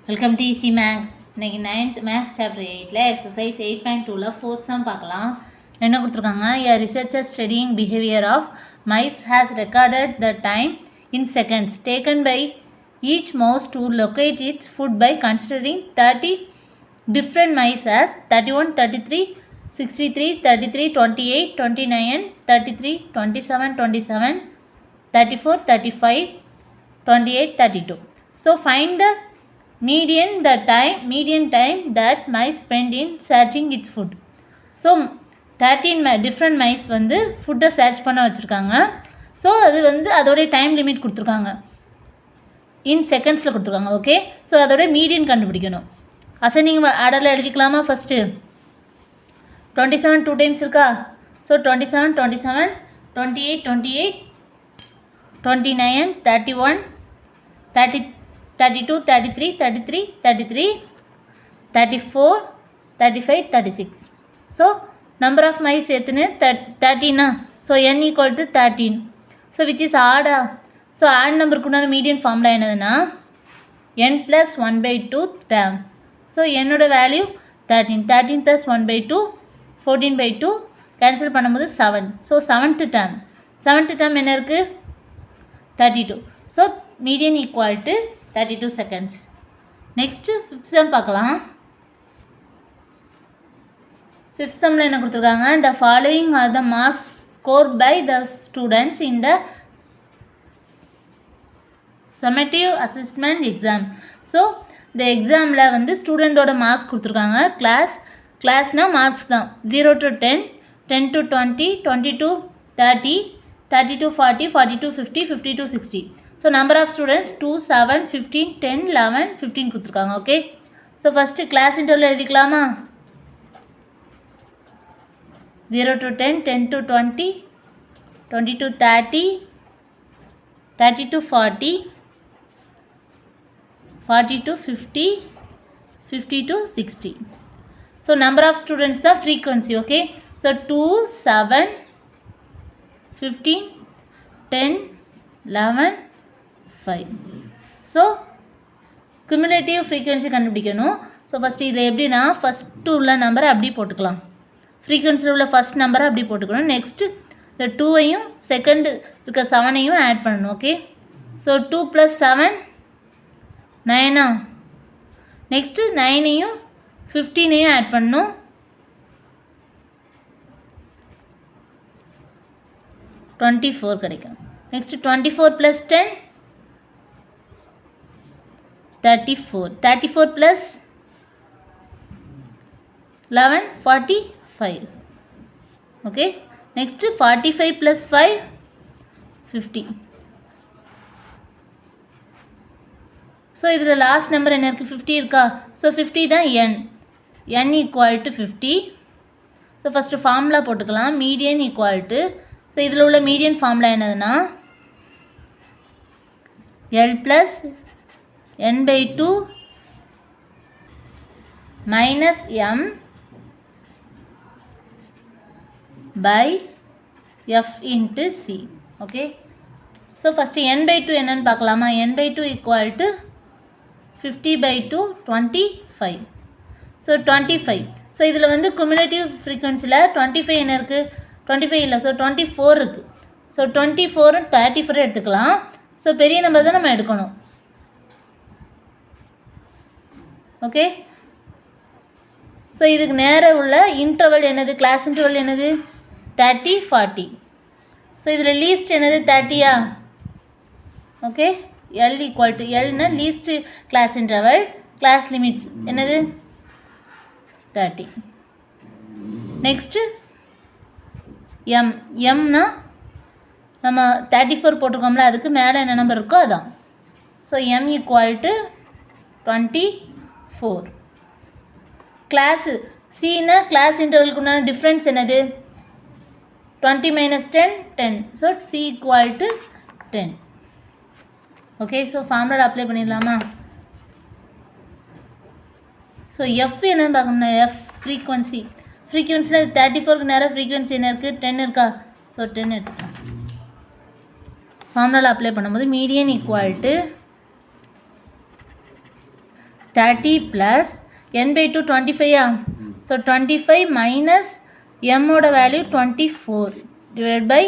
Welcome to easy maths. இன்றைக்கி 9th maths chapter 8ல் exercise 8.2ல் ஃபோர்த் சம் பார்க்கலாம். என்ன கொடுத்துருக்காங்க? A researcher studying behavior of mice has recorded the time in seconds taken by each mouse to locate its food by considering 30 different mice as 31, 33, 63, 33, 28, 29, 33, 27, 27, 34, 35, 28, 32. So find the median time that mice spend in searching its food. So 13 different mice வந்து ஃபுட்டை search பண்ண வச்சுருக்காங்க. So அது வந்து அதோடைய time limit கொடுத்துருக்காங்க, இன் செகண்ட்ஸில் கொடுத்துருக்காங்க. ஓகே, ஸோ அதோடைய மீடியன் கண்டுபிடிக்கணும். அசைனிங் ஆர்டரில் எழுதிக்கலாமா? ஃபஸ்ட்டு 27 2 டைம்ஸ் இருக்கா? So 27 27, 28 28, 29 31, 30 32, 33, 33, 33, 34, 35, 36. So number of mice எத்தனை? 13. So n equal to 13. So which is odd. So odd number குண்டான மீடியன் ஃபார்முலா என்னதுன்னா n plus 1 by 2 term. So என்னோட value 13. 13 plus 1 by 2 14 by 2 cancel பண்ணும்போது 7. So 7th term என்ன இருக்குது? 32. So median equal to 32 seconds. Next fifth sum பார்க்கலாம். Fifth sumல என்ன கொடுத்துருக்காங்க? The following are the marks scored by the students in the summative assessment exam. So இந்த எக்ஸாமில் வந்து ஸ்டூடெண்ட்டோட marks கொடுத்துருக்காங்க. கிளாஸ்னால் மார்க்ஸ் தான். 0 to 10, 10 to 20, 20 to 30, 30 to 40, 40 to 50, 50 to 60. So number of students 2, 7, 15, 10, 11, 15 கொடுத்துருக்காங்க. Okay, so first class interval எழுதிக்கலாமா? 0 to 10, 10 to 20, 20 to 30, 30 to 40, 40 to 50, 50 to 60. So number of students தான் frequency. Okay, so 2, 7, 15, 10, 11, 5. So cumulative frequency கண்டுபிடிக்கணும். So first இதில் எப்படின்னா first உள்ள நம்பரை அப்படி போட்டுக்கலாம், ஃப்ரீக்வன்சியில் உள்ள ஃபஸ்ட் நம்பரை அப்படி போட்டுக்கணும். நெக்ஸ்ட்டு இந்த 2வையும் செகண்ட் இருக்க 7ஐயும் ஆட் பண்ணணும். Okay, so 2 + 7 9. நெக்ஸ்ட்டு 9ஐயும் 15ஐயும் ஆட் பண்ணணும். 24 கிடைக்கும். நெக்ஸ்ட்டு 24 + 10 34, 34 + 11 45. Okay, next 45 + 5 50. ஸோ இதில் லாஸ்ட் நம்பர் என்ன இருக்குது? 50 இருக்கா? ஸோ 50 தான் n equal to 50. So first formula போட்டுக்கலாம். மீடியன் ஈக்குவல் டு, ஸோ இதில் உள்ள மீடியன் ஃபார்முலா என்னதுன்னா L plus n by 2 minus m by f into c. Okay, so first n by 2 என்னன்னு பார்க்கலாமா? n by 2 equal to 50 by 2 25. So 25. So இதில் வந்து cumulative ஃப்ரீக்வன்சியில் 25 என்ன இருக்குது? 25 இல்லை, ஸோ 24 இருக்குது. ஸோ 24 34 எடுத்துக்கலாம். ஸோ பெரிய நம்பர் தான் நம்ம எடுக்கணும். ஓகே, ஸோ இதுக்கு நேராக உள்ள இன்டர்வல் என்னது? கிளாஸ் இன்டர்வல் என்னது? 30 40. ஸோ இதில் லீஸ்ட் என்னது? 30யா? ஓகே, எல் ஈக்குவல் டு எல்னா least class interval. Class limits என்னது? 30. நெக்ஸ்ட்டு எம்னா நம்ம 34 போட்டிருக்கோம்ல, அதுக்கு மேலே என்ன நம்பர் இருக்கோ அதான். So M equal to 24. Class Chinna class இன்டர்வலுக்கு உண்டான டிஃப்ரென்ஸ் என்னது? 20 - 10 10. So C equal to 10. Okay, so formula apply பண்ணிடலாமா? ஸோ எஃப் என்னன்னு பார்க்கணும்னா எஃப் ஃப்ரீக்வன்சியில் 34க்கு நேரம் ஃப்ரீக்வன்சி என்ன இருக்குது? 10 இருக்கா? ஸோ 10 எடுத்துக்கலாம். ஃபார்முலா அப்ளை பண்ணும்போது median equal to 30 plus n by 2 25 so 25 minus m ஓட value 24 divided by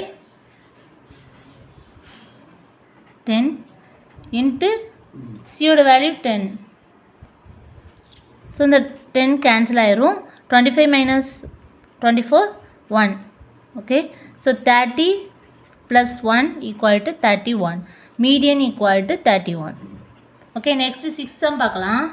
10 into c ஓட வேல்யூ 10 ஸோ இந்த 10 கேன்சல் ஆயிரும் 25 minus 24 1 okay so 30 plus 1 equal to 31 median equal to 31 okay next 6 sum பார்க்கலாம்